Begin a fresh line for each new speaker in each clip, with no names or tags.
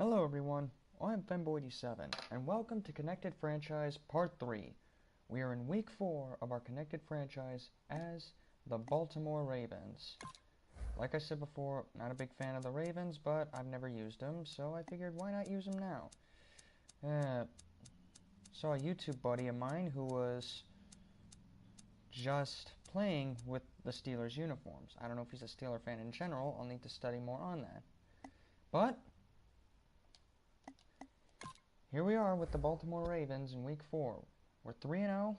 Hello everyone, I'm Femboy87, and welcome to Connected Franchise Part 3. We are in Week 4 of our Connected Franchise as the Baltimore Ravens. Like I said before, not a big fan of the Ravens, but I've never used them, so I figured why not use them now? Saw a YouTube buddy of mine who was just playing with the Steelers uniforms. I don't know if he's a Steeler fan in general, I'll need to study more on that. But here we are with the Baltimore Ravens in Week 4. We're 3-0.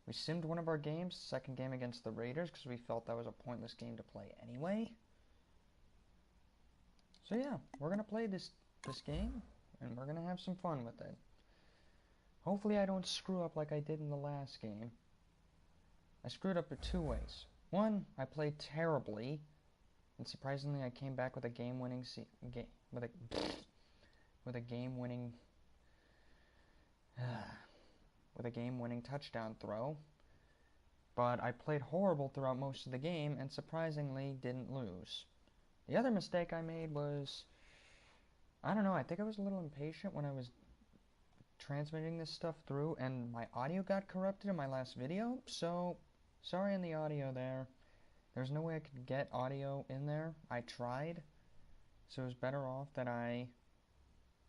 We simmed one of our games, second game against the Raiders, because we felt that was a pointless game to play anyway. So yeah, we're going to play this game, and we're going to have some fun with it. Hopefully I don't screw up like I did in the last game. I screwed up in two ways. One, I played terribly, and surprisingly I came back with a game-winning touchdown throw, but I played horrible throughout most of the game and surprisingly didn't lose. The other mistake I made was, I don't know, I think I was a little impatient when I was transmitting this stuff through and my audio got corrupted in my last video, so sorry on the audio there. There's no way I could get audio in there. I tried, so it was better off that I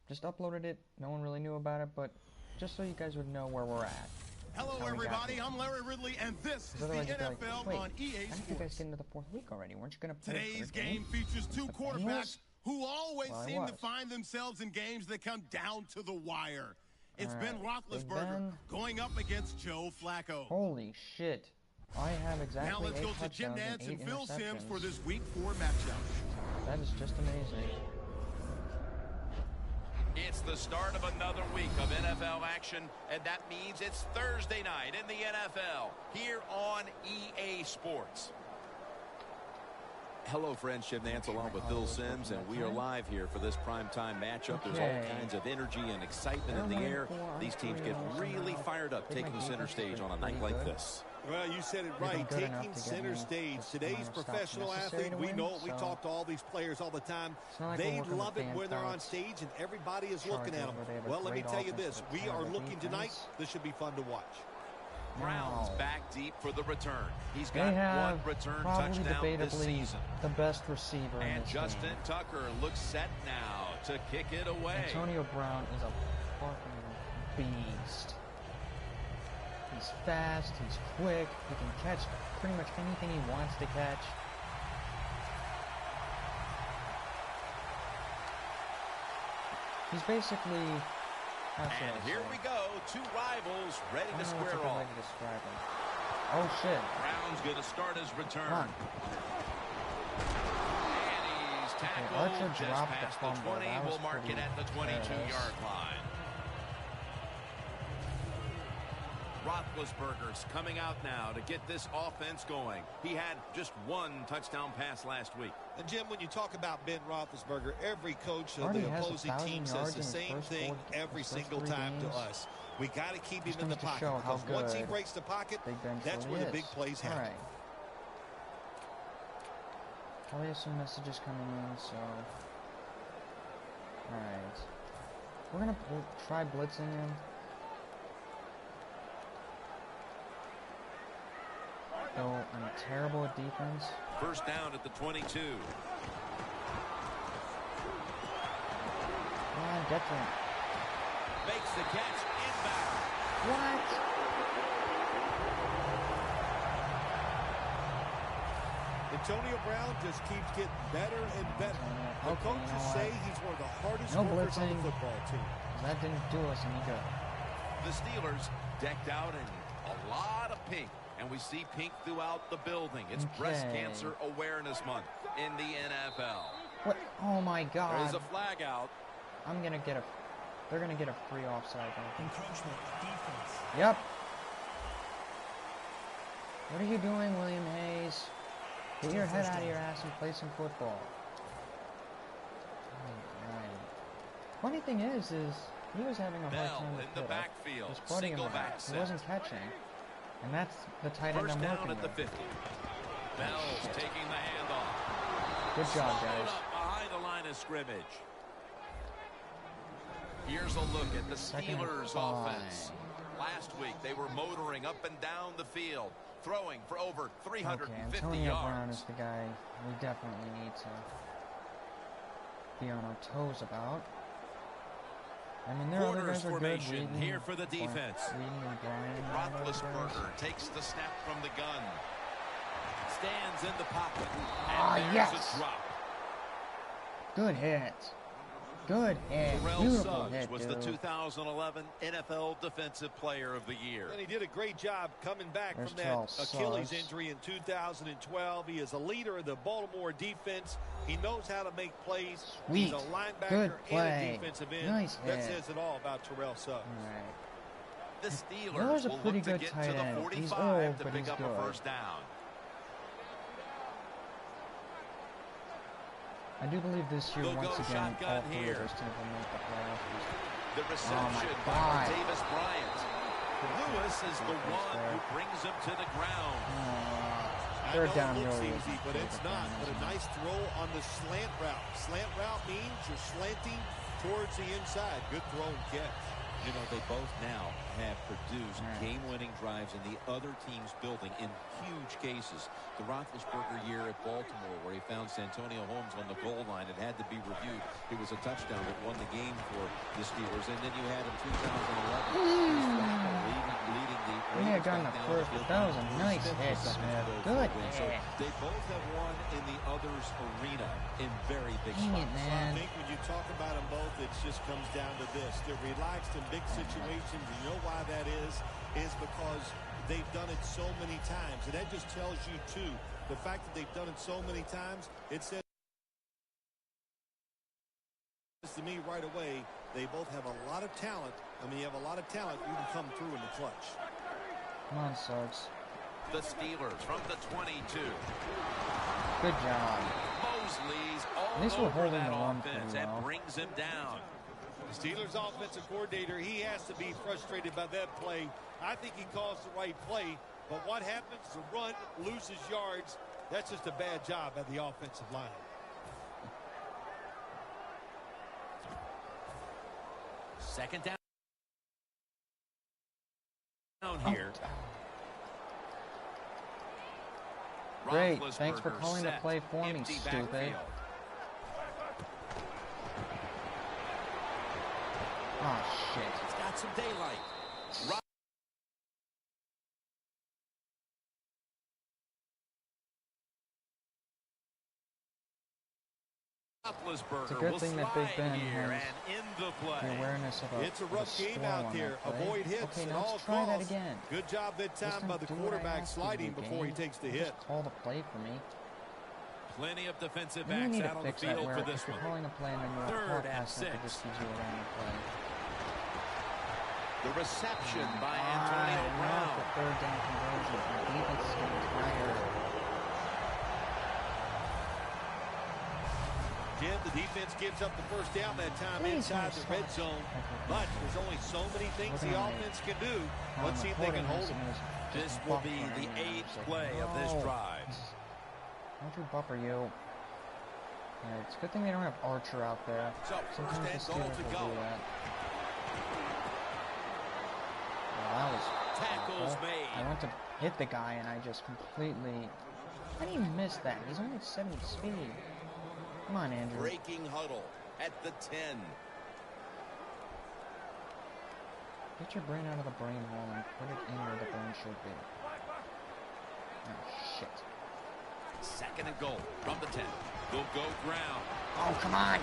just uploaded it. No one really knew about it, but just so you guys would know where we're at.
Hello, everybody. I'm Larry Ridley, and this is the NFL on EA Sports.
How did you guys get into the fourth week already? Weren't you going to play
Today's game features two quarterbacks who always seem to find themselves in games that come down to the wire. It's Ben Roethlisberger going up against Joe Flacco.
Holy shit. I have exactly
Now let's go to Jim Nantz and Phil Simms for this Week 4 matchup.
That is just amazing.
It's the start of another week of NFL action, and that means it's Thursday night in the NFL here on EA Sports.
Hello, friends. Jim Nantz along with Phil Simms, and we are live here for this primetime matchup. There's all kinds of energy and excitement in the air. These teams get really fired up taking the center stage on a night like this.
Well, you said it right, taking center stage. Today's professional athlete, we know it. We talk to all these players all the time. They love it when they're on stage and everybody is looking at them. Well, let me tell you this. We are looking tonight. This should be fun to watch.
Browns back deep for the return. He's got one return touchdown this season.
The best receiver
and
in this
Justin
game.
Tucker looks set now to kick it away.
Antonio Brown is a fucking beast. He's fast, he's quick, he can catch pretty much anything he wants to catch. He's basically...
And here we go, two rivals ready to square off.
Oh shit.
Brown's going to start his return. And he's tackled just past the 20. We'll mark it at the 22-yard line. Roethlisberger's coming out now to get this offense going. He had just one touchdown pass last week.
And Jim, when you talk about Ben Roethlisberger, every coach of the opposing team says the same thing every single time to us. We got to keep him in the pocket because once he breaks the pocket, that's where the big plays happen.
Right. Probably have some messages coming in, so... Alright. We're going to try blitzing him. So I'm terrible at defense.
First down at the 22.
Yeah, definitely.
Makes the catch inbound.
What?
Antonio Brown just keeps getting better and better. The coaches say he's one of the hardest workers on the football team.
That didn't do us any good.
The Steelers decked out in a lot of pink. And we see pink throughout the building. It's Breast Cancer Awareness Month in the NFL.
What? Oh my God!
There's a flag out.
I'm gonna get a. They're gonna get a free offside.
Encroachment defense.
Yep. What are you doing, William Hayes? Get your head out of your ass and play some football. Right. Funny thing is he was having a hard time with
in the backfield.
Single back set. He wasn't catching. And that's the tight end I'm working with.
First down at the 50. Bell's taking the handoff.
Good job, guys.
Up behind the line of scrimmage. Here's a look at the Steelers' offense. Last week, they were motoring up and down the field, throwing for over 350
Antonio
yards.
Brown is the guy we definitely need to be on our toes about. I mean, there are other guys who are good.
Formation here for the defense.
Roethlisberger takes the snap from the gun.
Stands in the pocket.
And
yes.
a drop.
Good hit. Good hit.
Terrell
Beautiful
Suggs
hit,
was
dude.
the 2011 NFL Defensive Player of the Year.
And he did a great job coming back
There's
from that
Terrell
Achilles
Suggs.
injury in 2012. He is a leader of the Baltimore defense. He knows how to make plays.
Sweet.
He's a linebacker
Good
and
play.
a defensive end.
Nice
That
hit.
says it all about Terrell Suggs.
All right.
The Steelers
Miller's a
will
pretty
look to
good
get
tight
to the
end.
45
He's old,
to
but
pick
he's
up
good.
a first down.
I do believe this year,
They'll
once
go
again,
shotgun
all three
here.
of us teams will make the playoffs.
The reception by
God.
Davis Bryant. Lewis is the one who brings him to the ground.
I
Third
know
down
it looks
really
easy,
isn't
but
big
it's
of a
not.
thing,
But a
isn't it?
nice throw on the slant route. Slant route means you're slanting towards the inside. Good throw and catch.
You know, they both now have produced game-winning drives in the other team's building in huge cases. The Roethlisberger year at Baltimore, where he found Santonio Holmes on the goal line, it had to be reviewed. It was a touchdown that won the game for the Steelers. And then you had in 2011, leading the
He had gotten the first, but that was a nice hit, Smith. Good
So
hit.
they both have won in the other's arena in very big
Dang it,
spots.
So I
man.
think when you talk about them both, it just comes down to this. They're relaxed in big situations. You know why that is because they've done it so many times. And that just tells you, too, the fact that they've done it so many times, it says to me right away, they both have a lot of talent. I mean, you have a lot of talent. You can come through in the clutch.
Come on, Suggs.
The Steelers from the 22.
Good job.
Mosley's
At least
all
we're
over
holding
that
the run
offense
pretty
and
well.
brings him down.
The Steelers offensive coordinator, he has to be frustrated by that play. I think he calls the right play, but what happens? The run loses yards. That's just a bad job by the offensive line.
Second down here.
Great. Thanks for
Roethlisberger
calling the
set.
play for me,
Empty
stupid.
backfield.
Oh, shit.
It's got some daylight.
It's a good thing that Big Ben has
and in the play.
the awareness of a
It's a rough game
score
out
on
there.
that play.
Avoid hits
Okay,
at
now
all
let's try that
costs.
again.
Good job that
This
time by the
do what I
quarterback
ask you
sliding
to do,
before he
game.
takes the
Just
hit.
call the play for me.
Plenty of defensive
You
backs
need
out
to
on the
fix that
field
where
for
if
this
you're
one.
calling a play and then you want to
Third and
pass it, it
6.
just gives you around the play.
The reception by
Ah,
Antonio
not
Brown.
the third down conversion. My defense is getting tired.
Jim, the defense gives up the first down that time
Please
inside
don't
the red
stop.
zone. But there's only so many things the offense can do. Let's see if they can hold it.
This will be the 8th play of this drive.
Don't you buffer you. Yeah, it's a good thing they don't have Archer out there.
So,
Sometimes the
first and goal
Steelers
to
will
go.
do that. Well, that was
Tackles
awful.
made.
I went to hit the guy and I just completely... How do you miss that? He's only 70 speed. Come on, Andrew.
Breaking huddle at the 10.
Get your brain out of the brain hole and put it in where the brain should be. Oh, shit.
Second and goal from the 10. They'll go ground.
Oh, come on!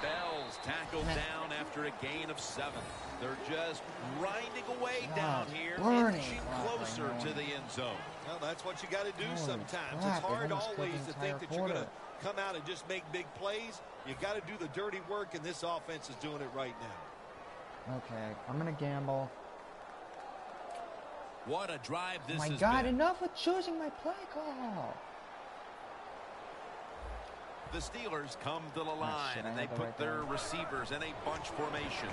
Bell's tackled down after a gain of 7. They're just grinding away down here,
burning
inching
clock,
closer
I know.
to the end zone.
Well, that's what you got to do
Holy
sometimes.
crap,
It's hard
they've almost
always
killed the
to think
entire
that you're going to
quarter.
come out and just make big plays. You got to do the dirty work, and this offense is doing it right now.
Okay, I'm gonna gamble.
What a drive this
Oh my
has
god,
been.
enough with choosing my play call!
The Steelers come to the line,
shit, I
and they
had the
put
right
their
guy.
receivers in a bunch formation.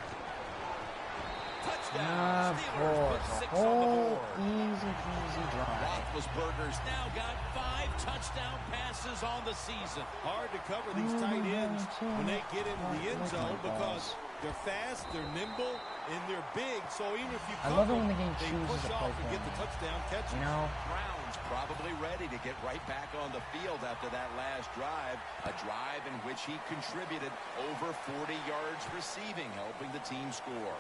Touchdown!
Of
Steelers
course,
put 6
a
on the
whole
board.
easy peasy drive.
Roethlisberger's now got 5 touchdown passes on the season.
Hard to cover these tight ends when they get into the end zone because They're fast, they're nimble, and they're big. So even if you
I love it when the game chooses to play
and get the touchdown catch.
You know,
Brown's probably ready to get right back on the field after that last drive, a drive in which he contributed over 40 yards receiving, helping the team score.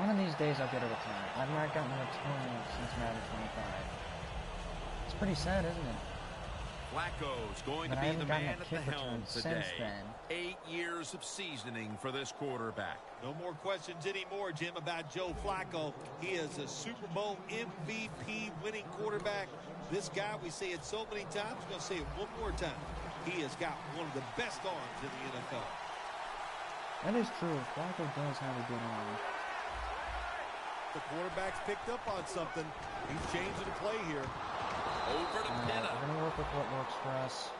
One of these days I'll get a return. I've not gotten a return since Madden 25. It's pretty sad, isn't it?
Flacco's going to be the man at the helm today. 8 years of seasoning for this quarterback.
No more questions anymore, Jim, about Joe Flacco. He is a Super Bowl MVP winning quarterback. This guy, we say it so many times, we're going to say it one more time. He has got one of the best arms in the NFL.
That is true. Flacco does have a good arm.
The quarterback's picked up on something. He's changing the play here.
Over to Pitta.
We're going to work with what works for us.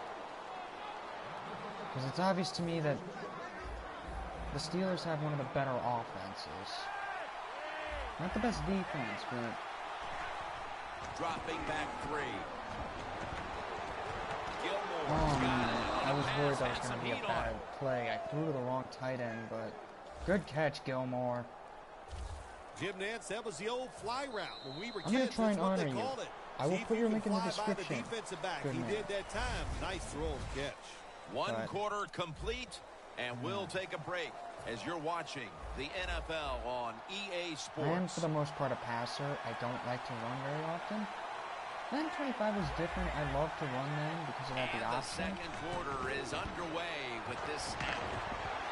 Because it's obvious to me that the Steelers have one of the better offenses. Not the best defense, but...
Dropping back 3. Gilmore.
Oh, man. I was worried that was going to be a bad play. I threw to the wrong tight end, but... Good catch, Gilmore.
Jim Nance, that was the old fly route. When we were
I'm going
kids,
to try and
that's what
honor
they
you.
called it.
I will put your link in the
The
description.
defensive back.
Good
He
man.
did that time. Nice throw and catch.
One quarter complete, and we'll take a break as you're watching the NFL on EA Sports.
I am, for the most part, a passer. I don't like to run very often. Madden 25 is different. I love to run then because I got the option.
The second quarter is underway with this snap.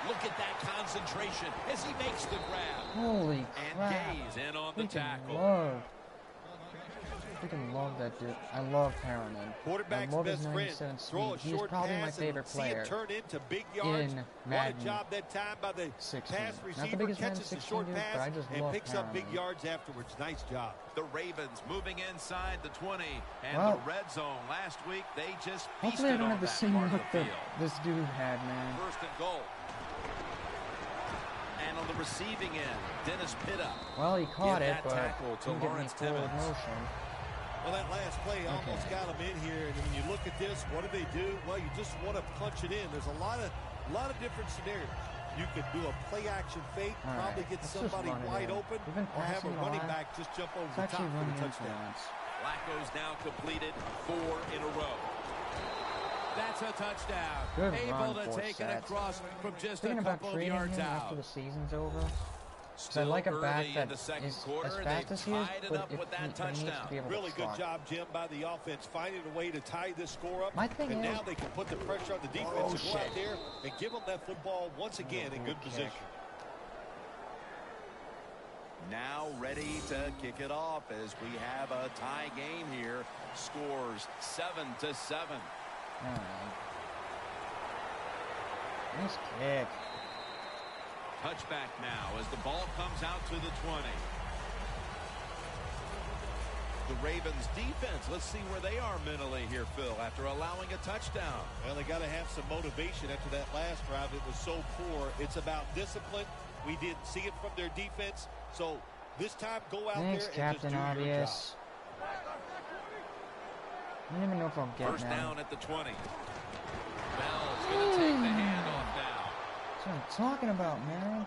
Look at that concentration as he makes the grab.
Holy crap.
And Gaze in on the tackle.
Freaking love that dude. I love Perriman.
Quarterback's
I love his
best friend.
97
Throw a
speed. He's
short
probably my
pass
favorite
and see
player
it turn into big yards.
in
What
Madden
a job that time by the
16.
pass
Not the
receiver.
biggest Madden
Catches the
16
short
dude, but I
pass
just
and
love
picks up big
Perriman.
yards afterwards. Nice job.
The Ravens moving inside the 20 and
Well,
the red zone. Last week they just
hopefully I
feasted
don't
on
have the
that
same
part of
look
the
that
field.
this dude had, man.
First and goal.
And on the receiving end, Dennis Pitta.
Well, he caught
Give
it,
that
but
tackle to
didn't get any
Lawrence
forward
Timmons.
motion.
Well, that last play almost got him in here. And when you look at this, what do they do? Well, you just want to punch it in. There's a lot of different scenarios. You could do a play-action fake, probably get somebody wide open, or have a running back just jump over the top for the touchdown.
Flacco's now completed 4 in a row. That's a touchdown.
Good
Able
run,
to take it across from just
Thinking
a
about
couple of
trading
yards
him
out.
after the season's over. Because I
Still
like a back
early
that
in the second
is
quarter,
as fast
they've
as he is,
tied it
but
up
if
with that
he needs
touchdown.
to be able
Really
to
good
slot.
job, Jim, by the offense, finding a way to tie this score up.
My thing
and
is-
now they can put the pressure on the defense to go out there and give them that football once again in good position.
Now ready to kick it off as we have a tie game here. Scores 7-7.
Alright. Nice kick.
Touchback now as the ball comes out to the 20. The Ravens defense, let's see where they are mentally here, Phil, after allowing a touchdown.
Well, they got to have some motivation after that last drive. It was so poor. It's about discipline. We didn't see it from their defense. So this time, go out
Thanks,
there
Captain
and just do your job.
Obvious. I don't even know if I'll get
First
now.
down at the 20. Bell's going to take the handoff now.
That's what I'm talking about, man.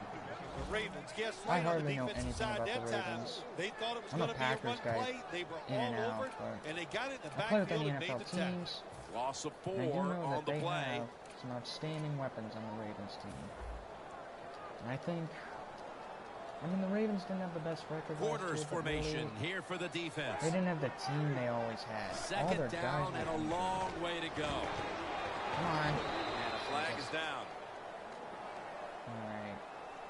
The Ravens, yes,
I
right on the
hardly know
defensive
anything
side
about
that
the
time.
Ravens.
They thought it was
I'm
going
a
to be a
Packers
run
guy,
play. They were
in and
all
out,
over it,
but
and they got it in the
I play with
backfield
any
and made
NFL
the tackle.
teams.
Loss of 4
And I do know
on
that
the
they
play.
have some outstanding weapons on the Ravens team. And I think, I mean, the Ravens didn't have the best record.
Quarters
last year, but
formation
really,
here for the defense.
they didn't have the team they always had. All
Second
their
down
guys
and
were-
a long way to go.
Come on.
And a flag is down.
Alright.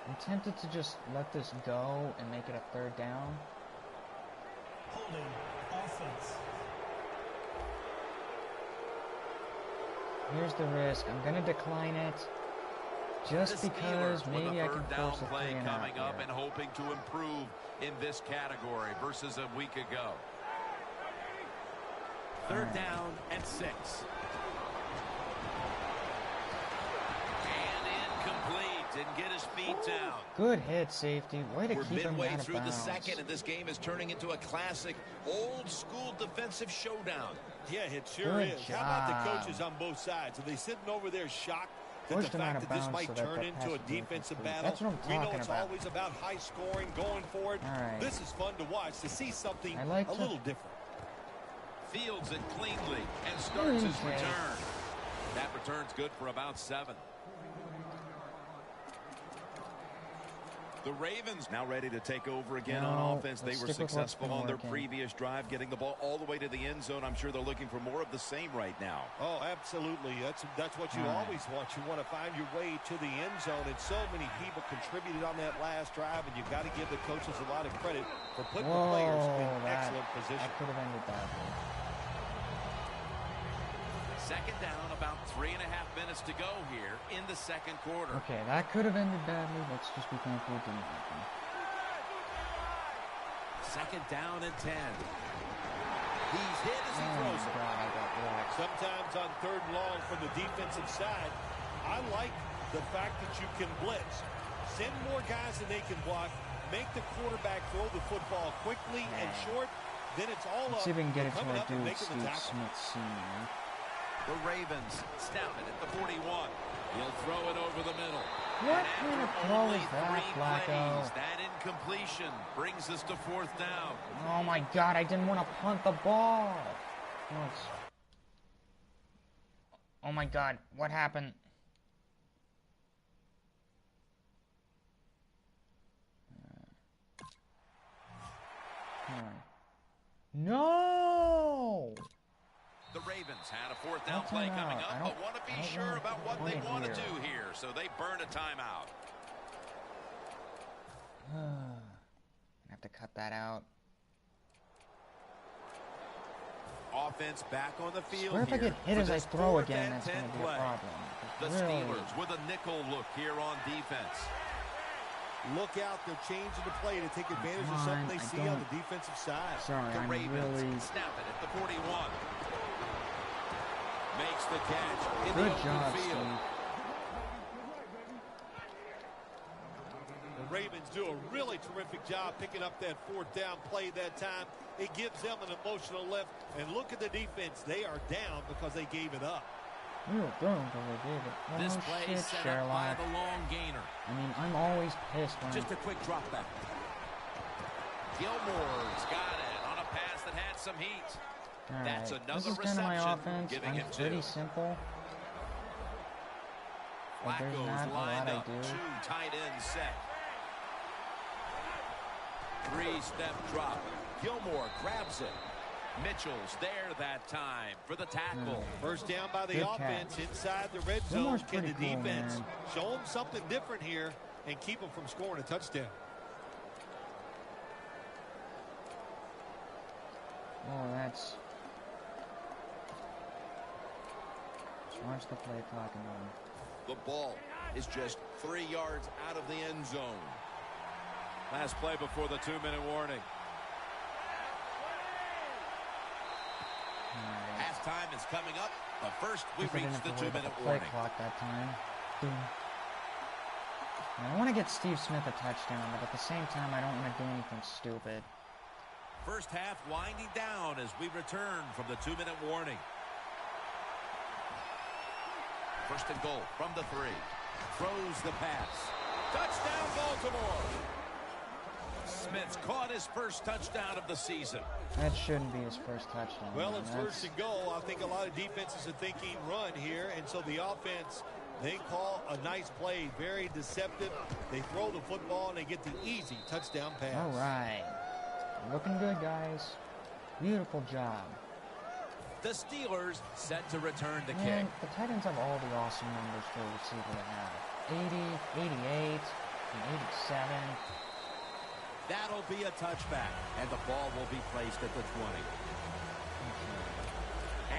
I'm tempted to just let this go and make it a third down.
Holding offense.
Here's the risk. I'm going to decline it. Just
The
because
Steelers with
maybe
a
I can
third down
force a
play
3 and out
coming up
here.
and hoping to improve in this category versus a week ago. Third down and 6. And incomplete. Didn't get his feet down.
Good hit, safety. Way to
We're
keep him
midway
out of
through the
bounds.
second, and this game is turning into a classic old-school defensive showdown.
Yeah, it sure
Good
is.
job.
How about the coaches on both sides? Are they sitting over there shocked that
Pushed
the
him out
fact
of
that this
bounds
might
so that
turn
the
into
pass
a
would be
defensive
incomplete.
battle?
That's what I'm
We know
talking
it's
about.
always about high scoring, going for it.
All right.
This is fun to watch, to see something a little different.
Fields it cleanly and starts his
Okay.
return. That return's good for about 7. The Ravens now ready to take over again on offense. They were successful on their previous drive, getting the ball all the way to the end zone. I'm sure they're looking for more of the same right now.
Oh, absolutely. That's what you always want. You want to find your way to the end zone, and so many people contributed on that last drive, and you've got to give the coaches a lot of credit for putting the players in excellent position.
That could have ended badly.
Second down, about 3.5 minutes to go here in the second quarter.
Okay, that could have ended badly. Let's just be thankful it didn't happen.
Second down and 10. He's hit as he throws it.
God, I got blocked.
Sometimes on 3rd and long from the defensive side, I like the fact that you can blitz. Send more guys than they can block. Make the quarterback throw the football quickly and short. Then it's all up.
Let's see if we can get it to
coming
our
up and
dude,
making the
Steve
tackle.
Smith Sr.
The Ravens snap it at the 41. He'll throw it over the middle.
What
And
kind of
after
throw
only
is that,
3
Flacco?
plays, that incompletion brings us to 4th down.
Oh my God, I didn't want to punt the ball. Oh my God, what happened? No!
The Ravens had a 4th down play coming up, but want to be sure about what they want to do here, so they burn a timeout.
I have to cut that out.
Offense back on the field.
Where if I
here
get hit
for
as I
this
throw
4th
again,
and
that's
10
going to be a
play.
problem.
The Steelers with a nickel look here on defense.
Look out, they're changing the play to take advantage of something they see on the defensive side.
Sorry,
The
I'm
Ravens
really...
snap it at the 41. Makes the catch in
Good
the open
job,
field.
Steve.
The Ravens do a really terrific job picking up that 4th down play that time. It gives them an emotional lift. And look at the defense. They are down because they gave it up.
We were thrown because they gave it. Oh,
This play
shit,
set
Sherlock.
up by the long gainer.
I mean, I'm always pissed when
Just a quick drop back. Gilmore's got it on a pass that had some heat.
All
That's
right.
another
This is kind of my
reception,
offense.
giving
I'm
him 2.
pretty simple. But there's
Flacco's
not a
lined
lot I
up,
do.
2 tight ends set. 3-step drop. Gilmore grabs it. Mitchell's there that time for the tackle.
First down by the
Good
offense
catch.
inside the red
Gilmore's
zone. Can the
pretty cool,
defense
man.
show them something different here and keep them from scoring a touchdown?
Oh, that's... Just watch the play clock and run.
The ball is just 3 yards out of the end zone. Last play before the 2-minute warning. Halftime is coming up, but first we reach the 2-minute
play
warning.
clock that time. Boom. I want to get Steve Smith a touchdown, but at the same time, I don't want to do anything stupid.
First half winding down as we return from the 2-minute warning. First and goal from the 3. Throws the pass. Touchdown, Baltimore. Smith's caught his first touchdown of the season.
That shouldn't be his first touchdown.
Well,
man.
it's first and goal. I think a lot of defenses are thinking run here, and so the offense, they call a nice play, very deceptive. They throw the football, and they get the easy touchdown pass.
All right. Looking good, guys. Beautiful job.
The Steelers set to return the
Man,
kick.
the Titans have all the awesome numbers for a receiver to have. 80, 88, and 87.
That'll be a touchback, and the ball will be placed at the 20.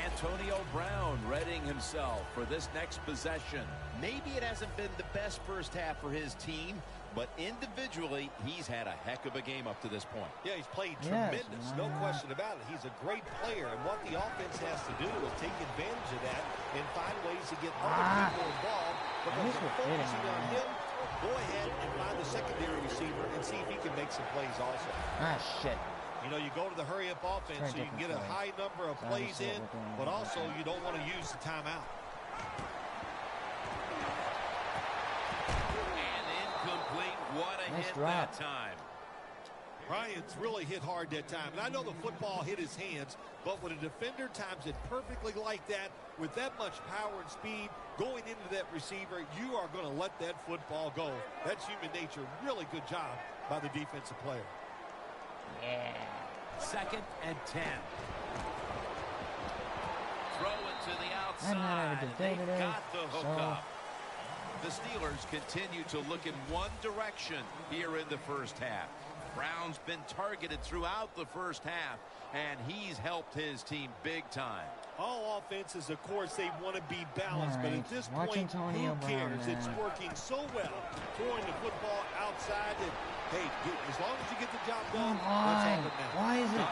Antonio Brown readying himself for this next possession. Maybe it hasn't been the best first half for his team, but individually, he's had a heck of a game up to this point.
Yeah, he's played
Yes,
tremendous, no question about it. He's a great player, and what the offense has to do is take advantage of that and find ways to get other people involved because
At least
they're
we're hitting
focusing
him,
on
man.
him Go ahead and find the secondary receiver and see if he can make some plays also.
Ah, shit.
You know, you go to the hurry-up offense so you can get a high number of plays in, but also you don't want to use the timeout.
And incomplete. What a hit that time.
Bryant's really hit hard that time. And I know the football hit his hands, but when a defender times it perfectly like that, with that much power and speed going into that receiver, you are going to let that football go. That's human nature. Really good job by the defensive player.
Yeah.
2nd and 10. Throw it to the outside. They got the hook up. The Steelers continue to look in one direction here in the first half. Brown's been targeted throughout the first half, and he's helped his team big time.
All offenses, of course, they want to be balanced, but at this point, who cares? It's working so well, throwing the football outside that, hey, as long as you get the job done, that's all that matters.
Why is it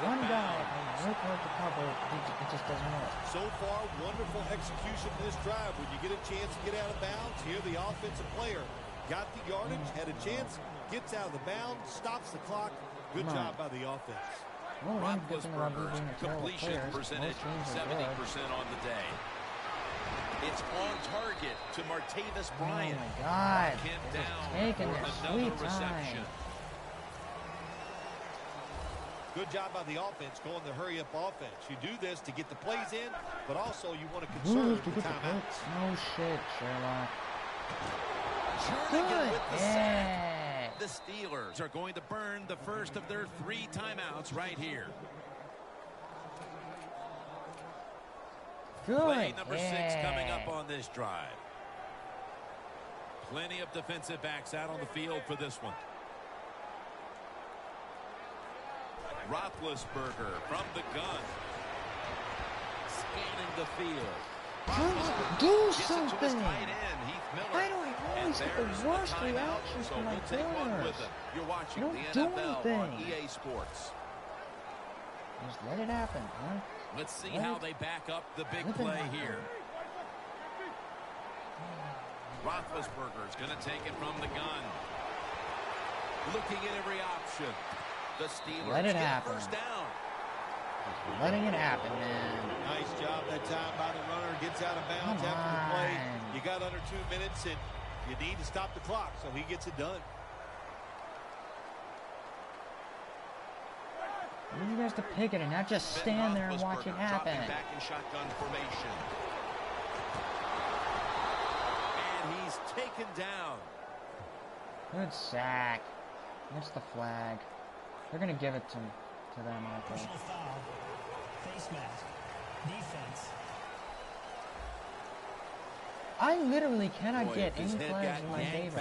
one guy and look at the cover, it just doesn't work?
So far, wonderful execution this drive. When you get a chance to get out of bounds, here the offensive player got the yardage, had a chance, gets out of the bounds, stops the clock. Good job by the offense.
Well,
Roethlisberger's completion percentage, 70% on the day. It's on target to Martavis Bryant.
Oh, my God.
Him down
Taking
for
their
another
sweet
reception.
time.
Good job by the offense going the hurry-up offense. You do this to get the plays in, but also you want to conserve the timeouts.
No shit, Sherlock.
Jernigan with the sack. The Steelers are going to burn the first of their 3 timeouts right here.
Good.
Play number 6 coming up on this drive. Plenty of defensive backs out on the field for this one. Roethlisberger from the gun. Scanning the field.
Do something.
Why
do I always get the worst reactions from my corners?
You're watching
Don't
the
do
NFL
anything.
on EA Sports.
Just let it happen, huh?
Let's see how they back up the big play here. Roethlisberger's going to take it from the gun. Looking at every option. The Steelers get first down.
Letting it happen, man.
Nice job that time by the runner. Gets out of bounds after the play. You got under 2 minutes, and you need to stop the clock, so he gets it done.
I need you guys to pick it and not just stand there and watch it happen.
Back in shotgun formation. And he's taken down.
Good sack. Missed the flag. They're going to give it to them, I think.
Personal foul. Face mask. Defense.
I literally cannot get any flags in my favor.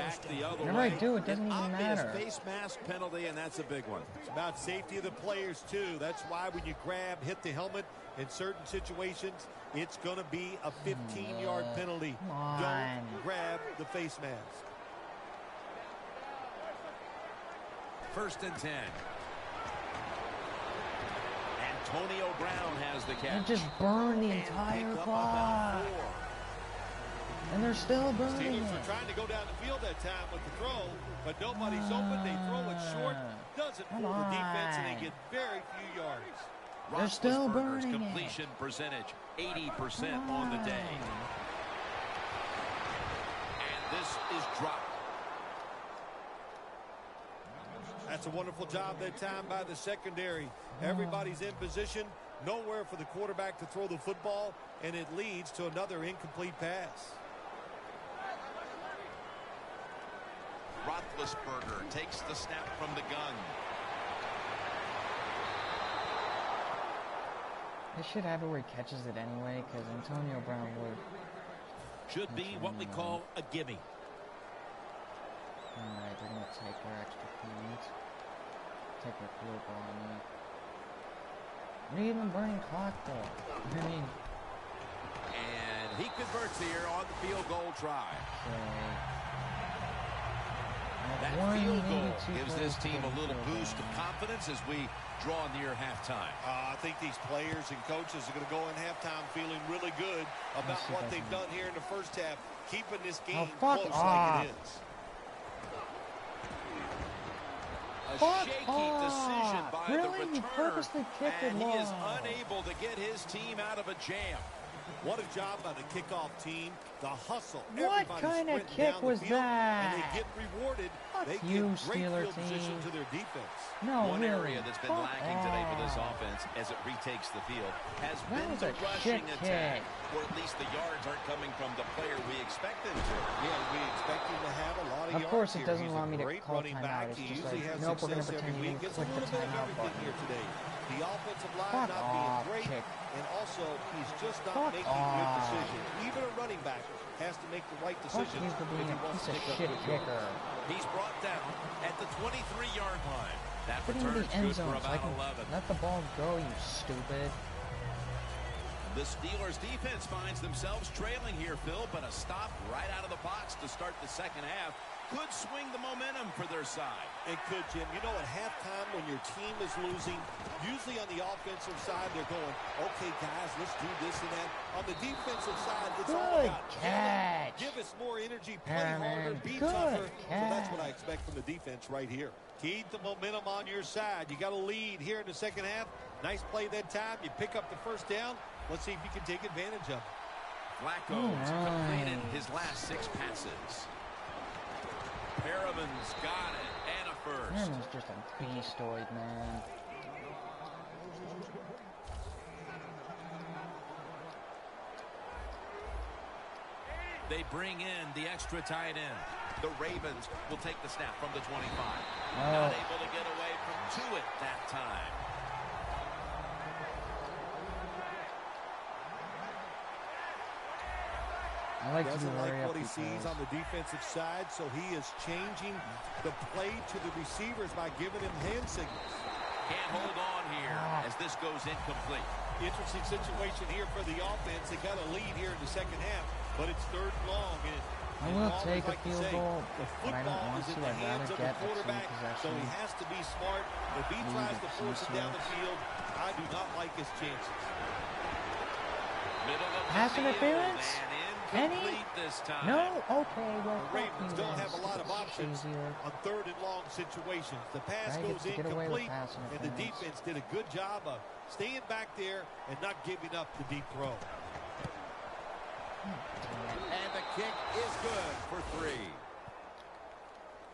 Whenever I do, it doesn't even matter.
Face mask penalty, and that's a big one.
It's about safety of the players, too. That's why when you grab, hit the helmet, in certain situations, it's going to be a 15-yard penalty. Don't grab the face mask.
1st and 10. Antonio Brown has the catch.
They just burned the entire clock. And they're still burning
Steelers
it.
were trying to go down the field that time with the throw, but nobody's open. They throw it short. Doesn't fool the defense, and they get very few yards.
They're still burning
completion percentage, 80% on the day. And this is dropped.
That's a wonderful job that time by the secondary. Everybody's in position. Nowhere for the quarterback to throw the football, and it leads to another incomplete pass.
Roethlisberger takes the snap from the gun.
They should have it where he catches it anyway, because Antonio Brown would.
Should be what we call a gimme.
Alright, they're going to take their extra point. Take their field goal on me. What are you even burning clock for? I mean...
And he converts here on the field goal try.
Okay.
That field goal gives this team a little boost of confidence as we draw near halftime.
I think these players and coaches are going to go in halftime feeling really good about what they've done here in the first half, keeping this game close like it is.
A shaky decision by the returner,
you purposely kicked it
and he
long.
is unable to get his team out of a jam.
What a job by the kickoff team. The hustle.
What kind of kick was that?
And they get rewarded. They
you,
give great
Steeler
field position
team.
to their defense.
No,
One
really.
area that's been lacking today for this offense as it retakes the field has been the rushing attack, or at least the yards aren't coming from the player we expect them to.
Yeah, we expect him to have a lot of yards.
Of course, it
here.
doesn't
He's
allow
a
me to
great
call
running
timeout.
back.
It's
He
just
usually
like,
has
nope, we're going to
success
pretend
every
you
week.
didn't
Gets a
click the
little bit of
timeout
everything
button.
here today. The offensive line
Fuck
not being
off,
great,
kick.
and also he's just not
Fuck
making good
off.
decisions. Even a running back has to make the right
Fuck
decision
you for being
if he
a
wants
piece
to
of
pick
shit
up the field.
kicker.
He's brought down at the 23-yard line. That
Put him in
return's
the end
good for
zone so I
about
can
11.
let the ball go, you stupid.
The Steelers defense finds themselves trailing here, Phil, but a stop right out of the box to start the second half could swing the momentum for their side.
It could, Jim. You know, at halftime when your team is losing, usually on the offensive side, they're going, okay, guys, let's do this and that. On the defensive side, it's all
Good
about
catch.
give us more energy, play
Yeah,
harder,
man.
be
Good
tougher. So that's
catch.
what I expect from the defense right here. Keep the momentum on your side. You got a lead here in the second half. Nice play that time. You pick up the first down. Let's see if you can take advantage of it.
Flacco's completed his last 6 passes. Perriman's got it, and a first.
Perriman's just a beastoid, man.
They bring in the extra tight end. The Ravens will take the snap from the 25. Not able to get away from Tuitt that time.
Doesn't like what he sees on the defensive side, so he is changing the play to the receivers by giving him hand signals.
Can't hold on here as this goes incomplete.
Interesting situation here for the offense. They got a lead here in the second half, but it's third and long.
I will take a field goal, but I don't want to. I'd rather get a
quarterback, so he
possession.
has to be smart. If he tries to force it down the field, I do not like his chances.
Middle of
Pass
the field
interference?
and incomplete this time.
No? Okay, well,
The Ravens don't have a lot of options on third and long situations. The pass
Guy
goes
gets to get away with
incomplete,
pass
and the
interference.
defense did a good job of staying back there and not giving up the deep throw.
And the kick is good for 3.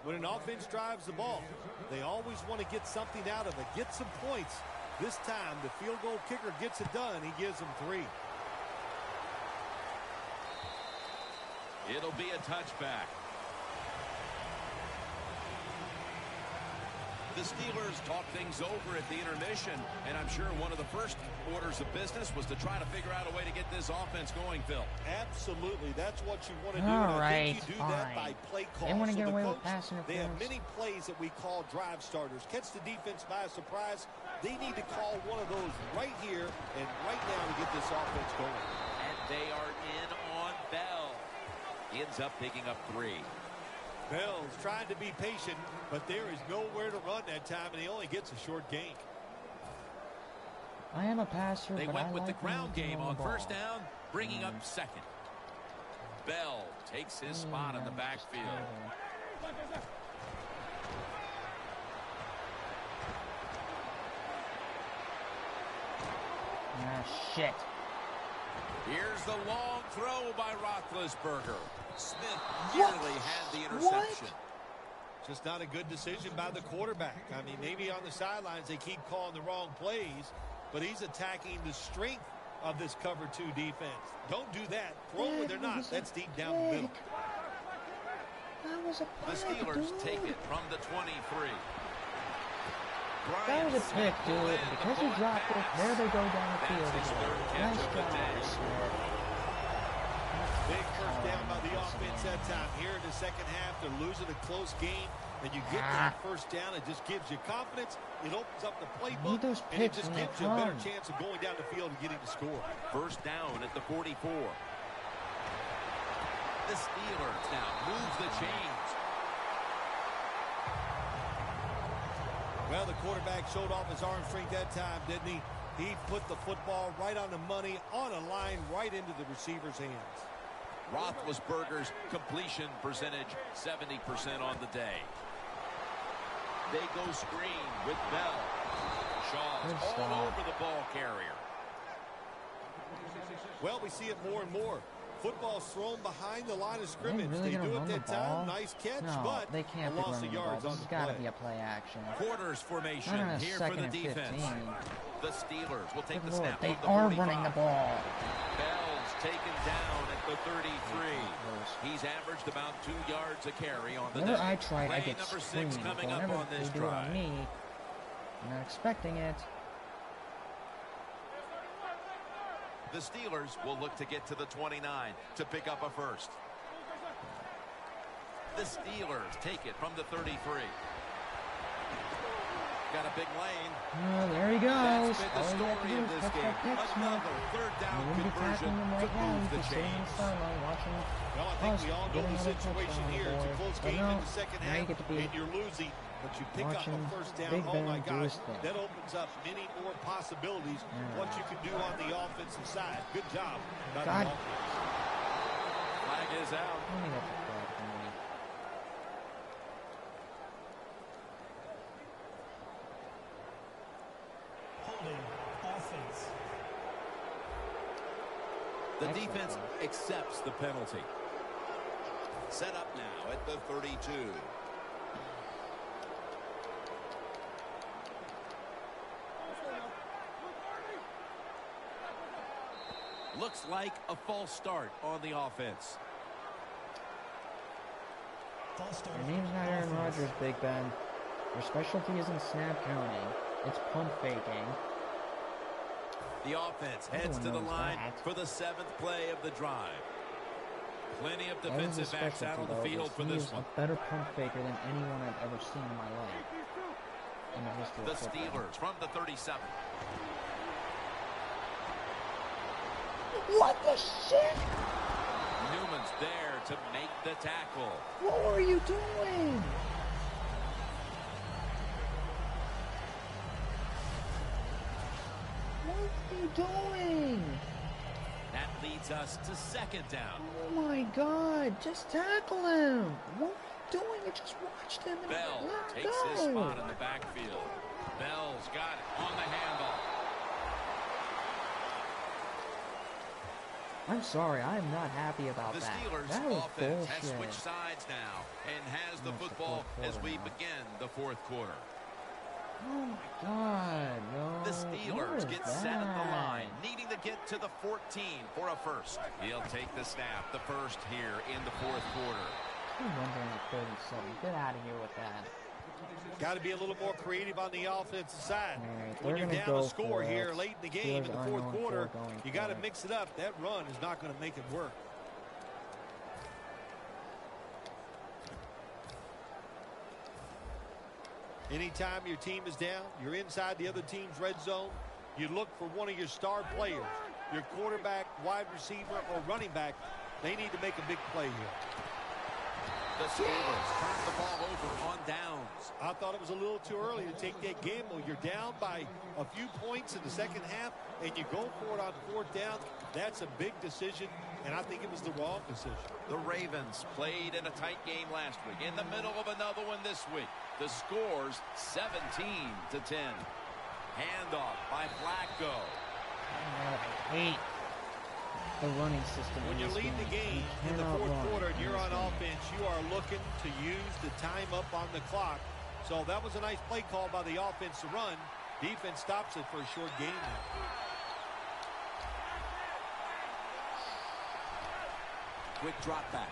When an offense drives the ball, they always want to get something out of it, get some points. This time, the field goal kicker gets it done. He gives them 3.
It'll be a touchback. The Steelers talk things over at the intermission, and I'm sure one of the first orders of business was to try to figure out a way to get this offense going, Phil.
Absolutely. That's what you want to do.
All
And I think
right,
you do that by
fine.
play call.
They want to
So
get
the
away with
coach,
pass
they have
interference.
many plays that we call drive starters. Catch the defense by surprise. They need to call one of those right here and right now to get this offense going.
And they are in on Bell. He ends up picking up 3.
Bell's trying to be patient, but there is nowhere to run that time, and he only gets a short gain.
I am a passer,
They
but
went
I
with
like
the ground
when they
game
throw
on
the ball.
first down, bringing up second. Bell takes his spot in the backfield.
Ah, shit.
Here's the long throw by Roethlisberger. Smith nearly had the interception.
Just not a good decision by the quarterback. I mean, maybe on the sidelines they keep calling the wrong plays, but he's attacking the strength of this cover 2 defense. Don't do that. Throw where they're not. That's deep down the middle.
That was a
The
pick,
Steelers
dude.
take it from the 23.
That was a pick, dude. And because he dropped it, there they go down the field
That's his
again.
third catch
Nice
of the
job,
day.
Smith.
Big first down by the offense that time. Here in the second half, they're losing a close game, and you get that first down. It just gives you confidence. It opens up the playbook,
those
and it
picks
just
when they
gives you a better
come.
chance of going down the field and getting the score.
First down at the 44. The Steelers now move the chains.
Well, the quarterback showed off his arm strength that time, didn't he? He put the football right on the money, on a line, right into the receiver's hands.
Roethlisberger's completion percentage, 70% on the day. They go screen with Bell. Shaw's all over the ball carrier.
Well, we see it more and more. Football's thrown behind the line of scrimmage. They do it that time. Nice catch, but
they can't
a loss of yards on the play.
This has got to be a play action.
Quarters formation here for the defense. The Steelers will take the snap.
They are running the ball.
Bell's taken down at the 33. He's averaged about 2 yards a carry on the day.
Whenever I try, I get
number 6
screened.
coming up
Whenever
on this
they do it
drive.
on me, I'm not expecting it.
The Steelers will look to get to the 29 to pick up a first. The Steelers take it from the 33. Got a big lane.
Oh, there he goes.
That's been the story of this game. Another third down conversion to move the chains.
Well, I think we all know the situation here. It's a close game in the second half, and you're losing. But you pick up a first down. Oh, my gosh. That opens up many more possibilities. What you can do on the offensive side. Good job.
God.
Flag is out.
Holding offense.
The defense accepts the penalty.
Set up now at the 32.
Looks like a false start on the offense.
False start.
Your name's not Aaron Rodgers, Big Ben. Your specialty isn't snap counting. It's pump faking.
The offense heads to the line for the 7th play of the drive. Plenty of defensive backs out on the field for this one.
He is a better pump faker than anyone I've ever seen in my life. In the history
The
of football.
Steelers from the 37.
What the shit?
Newman's there to make the tackle.
What were you doing? What are you doing?
That leads us to 2nd down.
Oh my God, just tackle him. What are you doing? I just watched him and
Bell
let
takes
go.
his spot in the backfield. Bell's got it on the handoff.
I'm sorry, I'm not happy about
The
that.
Steelers
That was
offense has
bullshit.
switched sides now and has the football as we begin the 4th quarter.
Oh my God, no.
The
What
Steelers
is
get set at the
that?
line, needing to get to the 14 for a first. He'll take the snap, the first here in the 4th quarter.
I'm wondering at 37. Get out of here with that.
Got to be a little more creative on the offensive side.
Right,
When you're down a score here late in the game
Steelers
in the
are
4th
known
quarter,
for going
you got to
for it.
mix it up. That run is not going to make it work. Anytime your team is down, you're inside the other team's red zone, you look for one of your star players, your quarterback, wide receiver, or running back. They need to make a big play here.
The Steelers turn the ball over on downs.
I thought it was a little too early to take that gamble. You're down by a few points in the second half, and you go for it on 4th down. That's a big decision, and I think it was the wrong decision.
The Ravens played in a tight game last week. In the middle of another one this week. The score's 17-10. Handoff by Flacco.
I hate the running system.
When you lead the game in the 4th quarter and you're on offense, you are looking to use the time up on the clock. So that was a nice play call by the offense to run. Defense stops it for a short gain.
Quick drop back.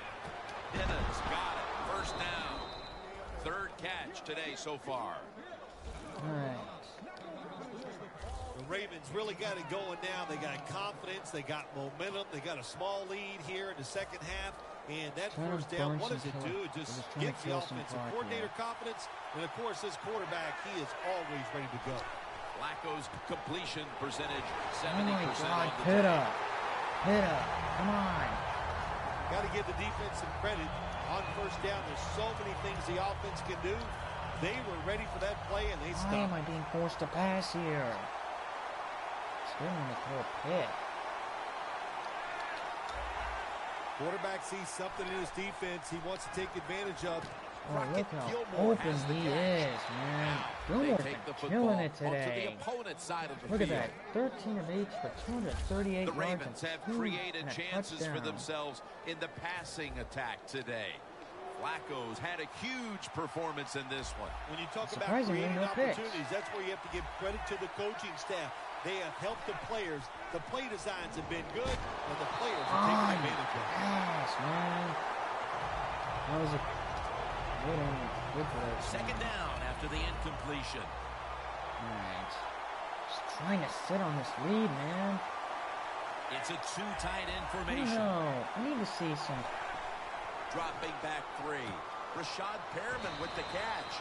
Dennis got it. First down. 3rd catch today so far.
All right.
The Ravens really got it going now. They got confidence. They got momentum. They got a small lead here in the second half. And that first down, what does it do? It just gives the offensive coordinator confidence. And, of course, this quarterback, he is always ready to go.
Flacco's completion percentage, 70%.
Oh, my God. Pitta. Pitta. Come on.
Got to give the defense some credit. On first down, there's so many things the offense can do. They were ready for that play, and they stopped.
Why am I being forced to pass here? Still in the throw a pick.
Quarterback sees something in his defense he wants to take advantage of.
look how open he is, man. Gilmore's been killing it today. Look at that. 13 of 8 for 238
The
yards
Ravens have
and
created
a
chances
touchdown.
for themselves in the passing attack today. Flacco's had a huge performance in this one.
When you talk about
Surprisingly,
creating
no picks.
opportunities, that's where you have to give credit to the coaching staff. They have helped the players. The play designs have been good, and the players are taking advantage of it.
Yes, man. That was a good play.
Second down after the incompletion.
Alright. Just trying to sit on this lead, man.
It's a too tight
I
information.
don't know. I need to see some.
Dropping back 3. Rashad Perriman with the catch.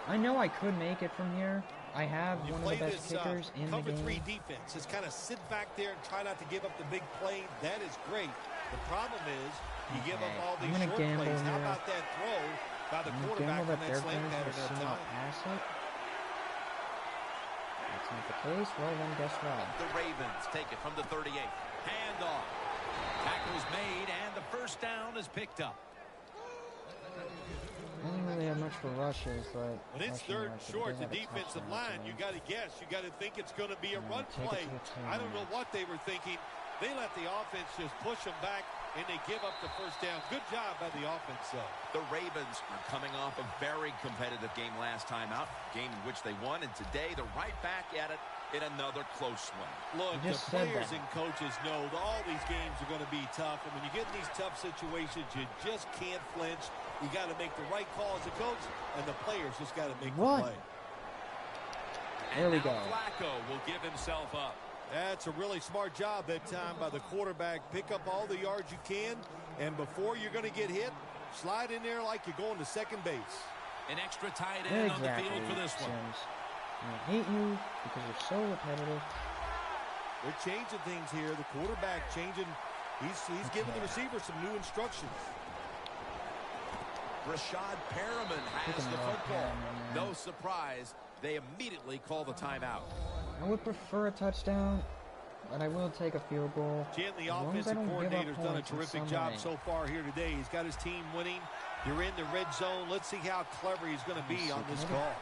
I know I could make it from here. I have
You
one of
play
the best
this
kickers in the
cover
game.
3 defense. Just kind of sit back there and try not to give up the big play. That is great. The problem is you give up all
I'm
these
gonna
short
gamble
plays. How
here.
about that throw by the
I'm gonna
quarterback
gamble
on
that
that
their
slant
fans
pattern
will
that
soon
time?
pass it. That's not the case. Well, then guess what?
The Ravens take it from the 38. Handoff. Tackle's made, and the first down is picked up.
I don't really have much for rushes, but
When it's
rushing
third
yards,
and short,
they
the
have a
defensive
touchdown,
line,
so-
you got to guess. You got to think it's going to be a run
take it
play.
to the 10
I don't know
yards.
what they were thinking. They let the offense just push them back, and they give up the first down. Good job by the offense, though.
The Ravens are coming off a very competitive game last time out, game in which they won, and today they're right back at it in another close one.
Look,
You
the
just said
players
that.
and coaches know that all these games are going to be tough, and when you get in these tough situations, you just can't flinch. You got to make the right call as a coach, and the players just got to make the
What?
play.
There we
now
go.
Flacco will give himself up.
That's a really smart job that time by the quarterback. Pick up all the yards you can, and before you're going to get hit, slide in there like you're going to second base.
An extra tight end on the
Exactly,
field for this one.
Sims. I hate you because you're so repetitive.
They're changing things here. The quarterback changing. He's giving the receiver some new instructions.
Rashad Perriman has
Freaking
the
love
football.
Perriman, man.
No surprise, they immediately call the timeout.
I would prefer a touchdown, but I will take a field goal.
Jim, the
As long as I
offensive
don't give up
coordinator's done a
points in
terrific
some
job
way.
so far here today. He's got his team winning. You're in the red zone. Let's see how clever he's going to be on this call.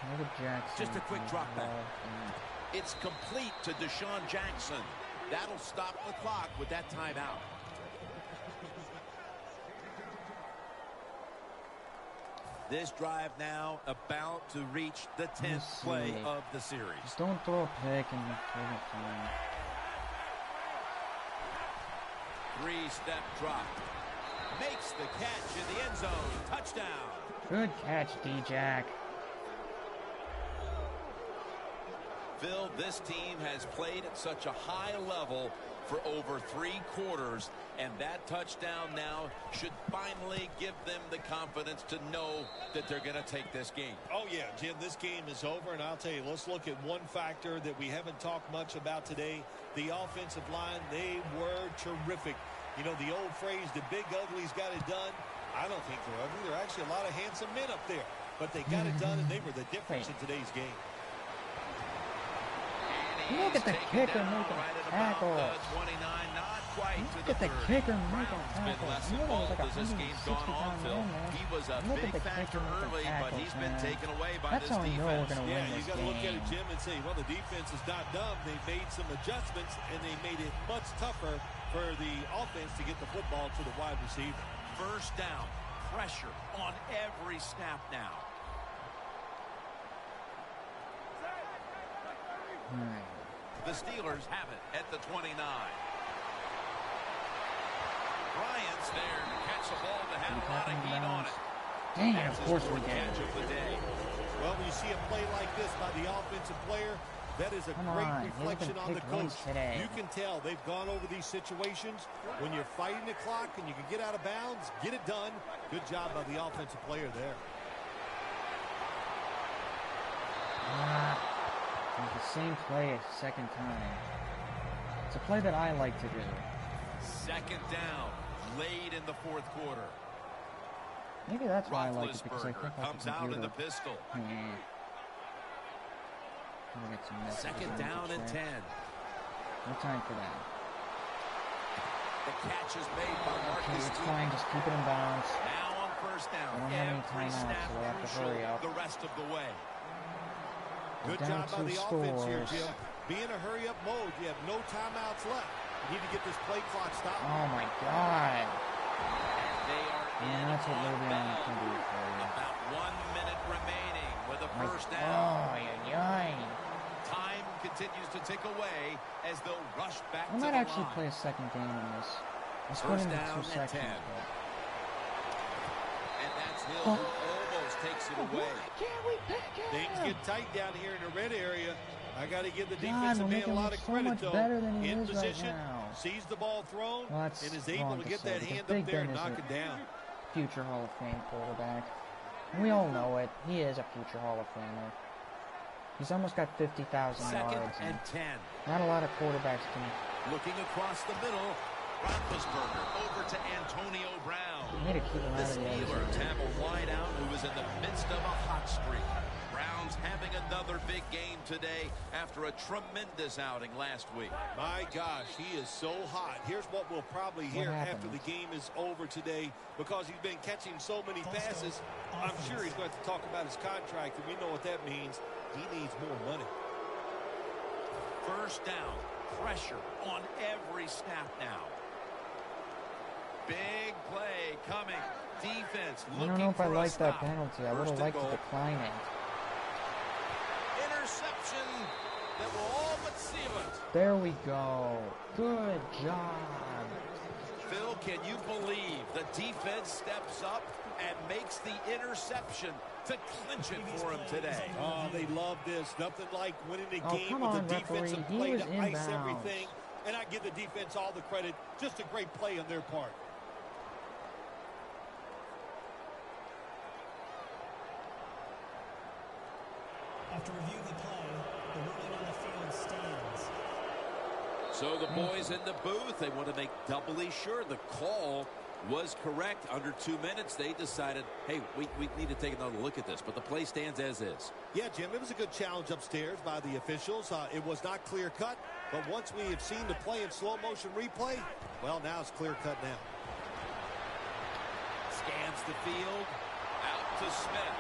Can I get Jackson?
Just a quick
and
drop back.
and
It's complete to Deshaun Jackson. That'll stop the clock with that timeout. This drive now about to reach the 10th play of the series.
Just don't throw a pick and throw it fine.
Three-step drop. Makes the catch in the end zone. Touchdown.
Good catch, D-Jack.
Phil, this team has played at such a high level for over 3 quarters, and that touchdown now should finally give them the confidence to know that they're going to take this game.
Oh, yeah, Jim, this game is over, and I'll tell you, let's look at one factor that we haven't talked much about today. The offensive line, they were terrific. You know, the old phrase, the big ugly's got it done. I don't think they're ugly. There are actually a lot of handsome men up there. But they got it done, and they were the difference in today's game.
Look at the kicker making tackles.
29, not quite to
Look at the
30.
kicker making
Brown's been
tackles.
less
You know,
involved
like
as this game's gone on,
160-pound
Phil.
man, man.
He was a
Look at
big
the
factor
kicker making
early, but
tackles,
he's been
man.
taken away by
That's
this
how we know we're
defense.
going to
Yeah,
win
you
this
got to look at
game.
it, Jim, and say, well, the defense is not dumb. They made some adjustments, and they made it much tougher for the offense to get the football to the wide receiver.
First down. Pressure on every snap now. The Steelers have it at the 29. Bryant's there to catch the ball that had a lot of heat on it.
Dang,
That's
of
his
course we
fourth
did.
catch of the day.
Well, when you see a play like this by the offensive player, that is a
Come
great
on,
reflection
he
on the
hasn't picked
coach.
once today.
You can tell they've gone over these situations. When you're fighting the clock and you can get out of bounds, get it done. Good job by the offensive player there.
The same play a second time. It's a play that I like to do.
Second down, late in the fourth quarter.
Maybe that's why I like it, because I think
Roethlisberger
like
comes
the
out in
computer.
the pistol.
Get some messages
Second
on the
down and
chat.
10.
No time for that.
The catch is made by
Okay,
Marcus
it's
Stevens.
fine. Just keep it in bounds.
Now on first down.
They don't have any timeouts, so they have to hurry up.
The rest of the way.
Good job by the offense here, Jim. Be in a hurry-up mode. You have no timeouts left. You need to get this play clock stopped.
Oh, my God.
They are
that's what Le'Veon can do for you.
About 1 minute remaining with a first down.
Oh, yeah.
Time continues to tick away as they'll rush back
I
to
might
the
actually
line.
play a second game in this. Let's put
First
it into
down
2
and
seconds.
10. And that's Hill who almost takes it away.
Can't we pick it?
Things get tight down here in the red area. I got to give the
God,
defensive man a lot of
so
credit,
much
though.
better than he
In
is
position,
right now.
sees the ball thrown,
Well,
and is able to get that hand up there and knock it down.
Future Hall of Fame quarterback. We all know it. He is a future Hall of Famer. He's almost got 50,000
Second
yards.
and 10.
Not a lot of quarterbacks can.
Looking across the middle, Roethlisberger over to Antonio Brown.
You need to keep him
The
out of the end
Steelers
zone.
have a wideout who is in the midst of a hot streak. Browns having another big game today after a tremendous outing last week.
My gosh, he is so hot. Here's what we'll probably hear after the game is over today, because he's been catching so many passes. I'm sure he's going to talk about his contract, and we know what that means. He needs more money.
First down, pressure on every snap now. Big play coming. Defense looking for a stop.
I don't know if I like that penalty. I would have liked to decline it.
Interception that will all but seal it.
There we go. Good job.
Phil, can you believe the defense steps up and makes the interception to clinch it for him today?
Oh, they love this. Nothing like winning a game
come
with
on,
the defensive
referee.
play
He
to
was
ice
inbounds.
everything. And I give the defense all the credit. Just a great play on their part.
After reviewing the play, the ruling on the field stands.
So the boys in the booth, they want to make doubly sure the call was correct. Under 2 minutes, they decided, hey, we need to take another look at this. But the play stands as is.
Yeah, Jim, it was a good challenge upstairs by the officials. It was not clear-cut, but once we have seen the play in slow-motion replay, well, now it's clear-cut now.
Scans the field. Out to Smith.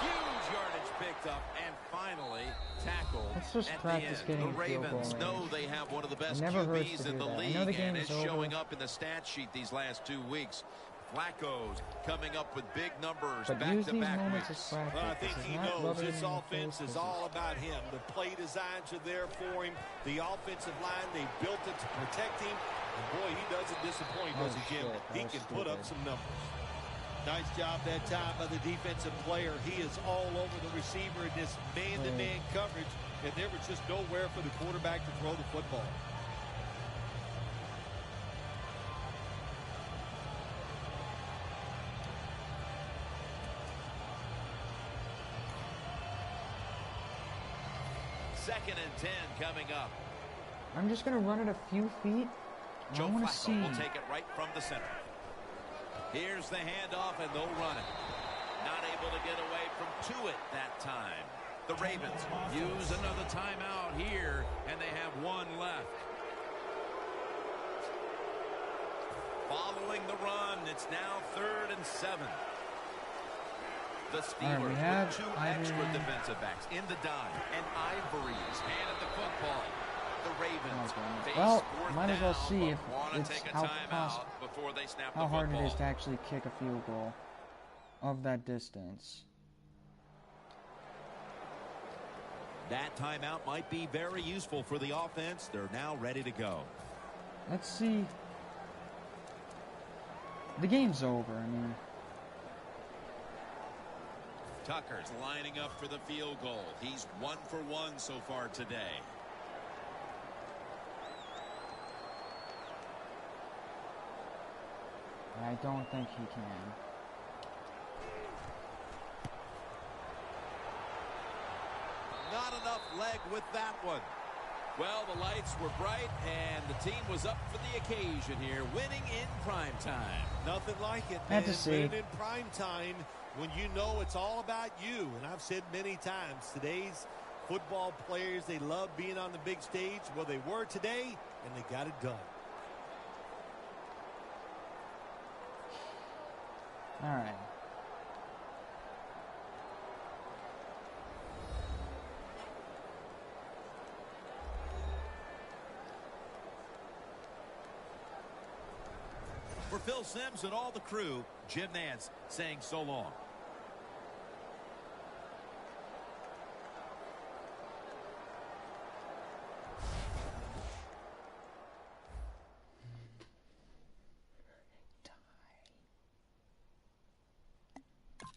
Huge yardage picked up and finally tackled.
Let's just
at
practice
the end.
getting
The
field goal
Ravens know
range.
they have one of the best
never hurts
QBs
to
in
do
the
that. I
league,
know the game
and
is
it's
over.
showing up in the stat sheet these last 2 weeks. Flacco's coming up with big numbers
But use these
back-to-back
moments
weeks.
as practice.
Well, I think
This is
he
not
knows
rubbing
this
him in the
offense
face.
is all about him. The play designs are there for him. The offensive line, they built it to protect him. And boy, he doesn't disappoint, does he, Jim? He can put up some numbers. Nice job that time by the defensive player. He is all over the receiver in this man-to-man coverage, and there was just nowhere for the quarterback to throw the football.
Second and 10 coming up.
I'm just going to run it a few feet.
Joe
I want to
Flacco
see.
will take it right from the center. Here's the handoff, and they'll run it. Not able to get away from Tuitt that time. The Ravens use another timeout here, and they have one left. Following the run, it's now 3rd and 7. The Steelers with 2 extra defensive backs in the dime, and Ivory's handed the football. The Ravens face fourth
might as well
down,
see if
but want to
it's
take a
how
timeout before they snap the
how
football.
hard it is to actually kick a field goal of that distance.
That timeout might be very useful for the offense. They're now ready to go.
Let's see. The game's over. I mean,
Tucker's lining up for the field goal. He's 1 for 1 so far today.
I don't think he can.
Not enough leg with that one.
Well, the lights were bright, and the team was up for the occasion here, winning in prime time.
Nothing like it,
Had
man.
to see.
Winning in prime time when you know it's all about you. And I've said many times, today's football players, they love being on the big stage. Well, they were today, and they got it done.
All right.
For Phil Simms and all the crew, Jim Nantz saying so long.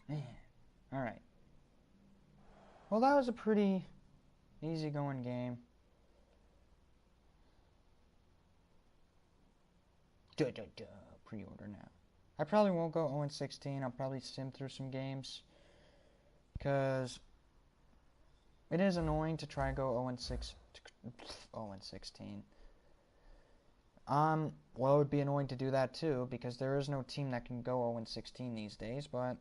Man. Alright. Well, that was a pretty easygoing game. Pre-order now. I probably won't go 0-16. I'll probably sim through some games. Because it is annoying to try and go 0-6. 0-16. Well, it would be annoying to do that too, because there is no team that can go 0-16 these days, but